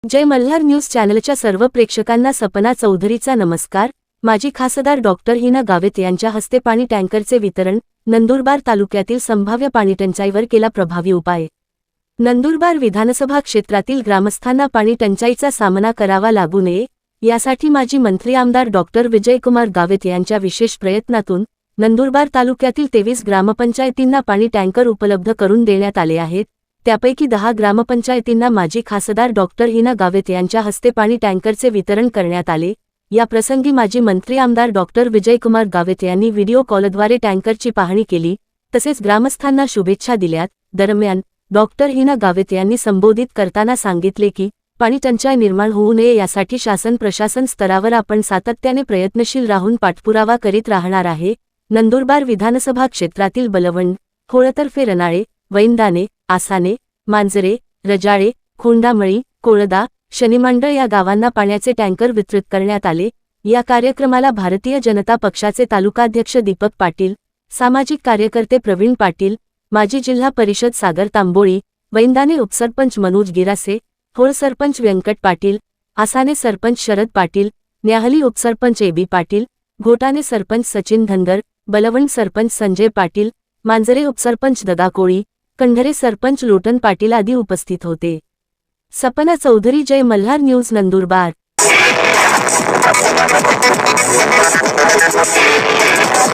जय Malhar news चॅनलच्या सर्व प्रेक्षकांना सपना चौधरीचा नमस्कार। माजी खासदार डॉक्टर हिना गावित यांच्या हस्ते पाणी टँकरचे वितरण। नंदुरबार तालुक्यातील संभाव्य पाणीटंचाईवर केला प्रभावी उपाय। नंदुरबार विधानसभा क्षेत्रातील ग्रामस्थांना पाणी टंचाईचा सामना करावा लागू नये यासाठी माजी मंत्री आमदार डॉक्टर विजयकुमार गावित यांच्या विशेष प्रयत्नातून नंदुरबार तालुक्यातील 23 ग्रामपंचायतींना पाणी टँकर उपलब्ध करून देण्यात आले आहेत। त्यापैकी 10 ग्रामपंचायतींना माजी खासदार डॉक्टर हिना गावित यांच्या हस्ते पाणी टँकरचे वितरण करण्यात आले। या प्रसंगी माजी मंत्री आमदार डॉक्टर विजयकुमार गावित यांनी व्हिडिओ कॉलद्वारे टँकरची पाहणी केली, तसेच ग्रामस्थांना शुभेच्छा दिल्यात। दरम्यान डॉक्टर हिना गावित यांनी संबोधित करताना सांगितले की पाणी टंचाई निर्माण होऊ नये यासाठी शासन प्रशासन स्तरावर आपण सातत्याने प्रयत्नशील राहून पाठपुरावा करीत राहणार आहे। नंदुरबार विधानसभा क्षेत्रातील बलवंड, होळतर्फे रनाळे, वैंदाणे, आसाने, मांजरे, रजाळे, खोंडामळी, कोळदा, शनिमांडळ या गावांना पाण्याचे टँकर वितरित करण्यात आले। या कार्यक्रमाला भारतीय जनता पक्षाचे तालुकाध्यक्ष दीपक पाटील, सामाजिक कार्यकर्ते प्रवीण पाटील, माजी जिल्हा परिषद सागर तांबोळी, वैंदाणे उपसरपंच मनोज गिरासे, होळ सरपंच व्यंकट पाटील, आसाने सरपंच शरद पाटील, न्याहली उपसरपंच एबी पाटील, घोटाणे सरपंच सचिन धनगर, बलवंड सरपंच संजय पाटील, मांजरे उपसरपंच दगा कोळी, कंढरे सरपंच लोटन पाटील आदी उपस्थित होते। सपना चौधरी, जय मल्हार न्यूज, नंदुरबार।